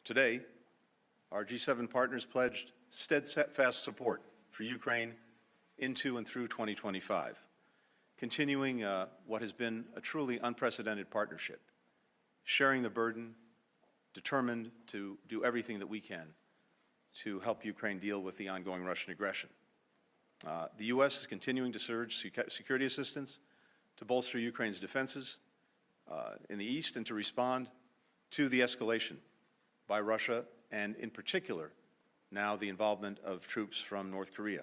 Today, our G7 partners pledged steadfast support for Ukraine into and through 2025, continuing what has been a truly unprecedented partnership, sharing the burden, determined to do everything that we can to help Ukraine deal with the ongoing Russian aggression. The U.S. is continuing to surge security assistance to bolster Ukraine's defenses in the east and to respond to the escalation by Russia and, in particular, now the involvement of troops from North Korea.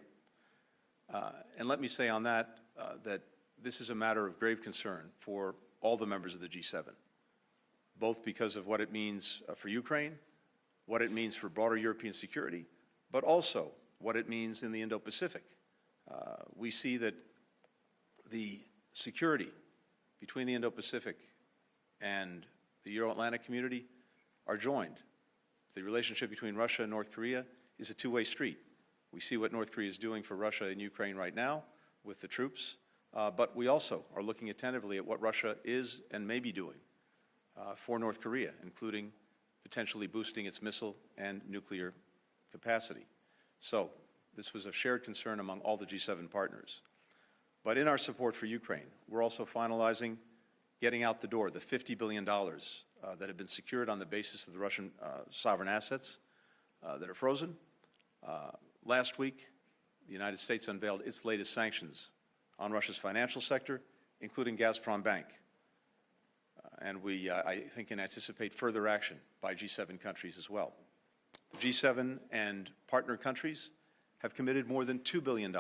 And let me say on that that this is a matter of grave concern for all the members of the G7, both because of what it means for Ukraine, what it means for broader European security, but also what it means in the Indo-Pacific. We see that the security between the Indo-Pacific and the Euro-Atlantic community are joined. The relationship between Russia and North Korea is a two-way street. We see what North Korea is doing for Russia and Ukraine right now with the troops, but we also are looking attentively at what Russia is and may be doing for North Korea, including potentially boosting its missile and nuclear capacity. So this was a shared concern among all the G7 partners. But in our support for Ukraine, we're also finalizing getting out the door the $50 billion that have been secured on the basis of the Russian sovereign assets that are frozen. Last week, the United States unveiled its latest sanctions on Russia's financial sector, including Gazprom Bank. And we, I think, can anticipate further action by G7 countries as well. The G7 and partner countries have committed more than $2 billion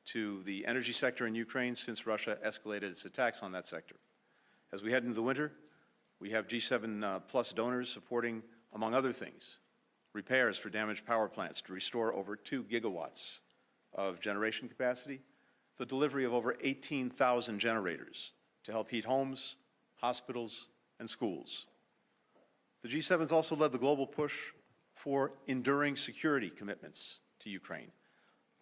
to the energy sector in Ukraine since Russia escalated its attacks on that sector. As we head into the winter, we have G7 plus donors supporting, among other things, repairs for damaged power plants to restore over 2 gigawatts of generation capacity, the delivery of over 18,000 generators to help heat homes, hospitals, and schools. The G7 has also led the global push for enduring security commitments to Ukraine.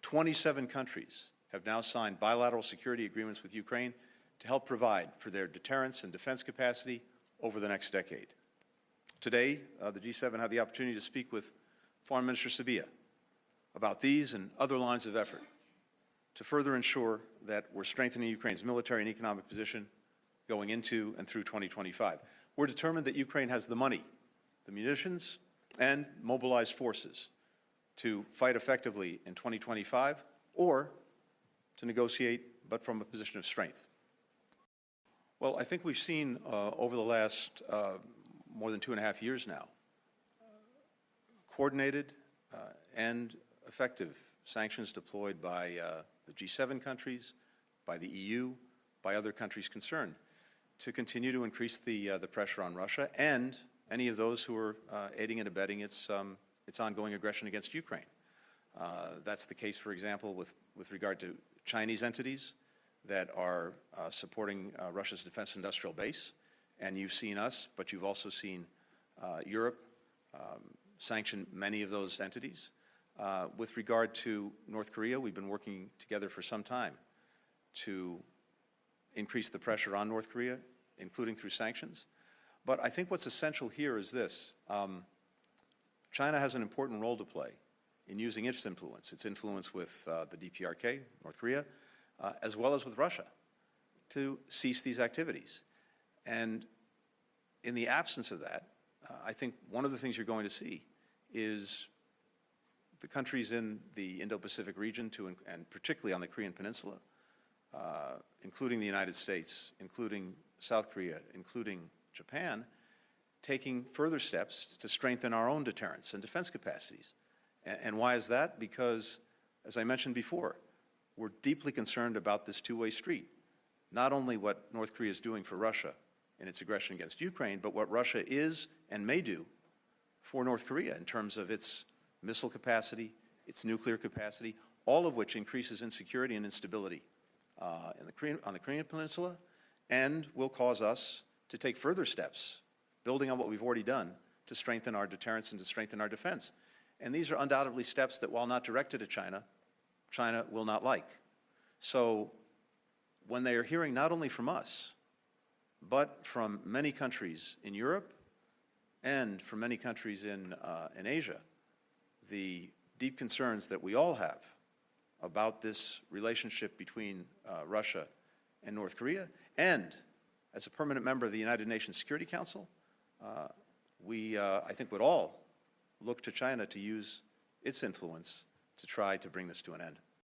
27 countries have now signed bilateral security agreements with Ukraine to help provide for their deterrence and defense capacity over the next decade. Today, the G7 had the opportunity to speak with Foreign Minister Sybiha about these and other lines of effort to further ensure that we're strengthening Ukraine's military and economic position going into and through 2025. We're determined that Ukraine has the money, the munitions, and mobilized forces to fight effectively in 2025 or to negotiate, but from a position of strength. Well, I think we've seen over the last more than 2.5 years now, coordinated and effective sanctions deployed by the G7 countries, by the EU, by other countries concerned, to continue to increase the pressure on Russia and any of those who are aiding and abetting its ongoing aggression against Ukraine. That's the case, for example, with regard to Chinese entities that are supporting Russia's defense industrial base. And you've seen us, but you've also seen Europe sanction many of those entities. With regard to North Korea, we've been working together for some time to increase the pressure on North Korea, including through sanctions. But I think what's essential here is this. China has an important role to play in using its influence with the DPRK, North Korea, as well as with Russia, to cease these activities. And in the absence of that, I think one of the things you're going to see is the countries in the Indo-Pacific region, and particularly on the Korean Peninsula, including the United States, including South Korea, including Japan, taking further steps to strengthen our own deterrence and defense capacities. And why is that? Because, as I mentioned before, we're deeply concerned about this two-way street. Not only what North Korea is doing for Russia in its aggression against Ukraine, but what Russia is and may do for North Korea in terms of its missile capacity, its nuclear capacity, all of which increases insecurity and instability on the Korean Peninsula, and will cause us to take further steps, building on what we've already done, to strengthen our deterrence and to strengthen our defense. And these are undoubtedly steps that, while not directed at China, China will not like. So when they are hearing not only from us, but from many countries in Europe, and for many countries in Asia, the deep concerns that we all have about this relationship between Russia and North Korea. And as a permanent member of the United Nations Security Council, we, I think, would all look to China to use its influence to try to bring this to an end.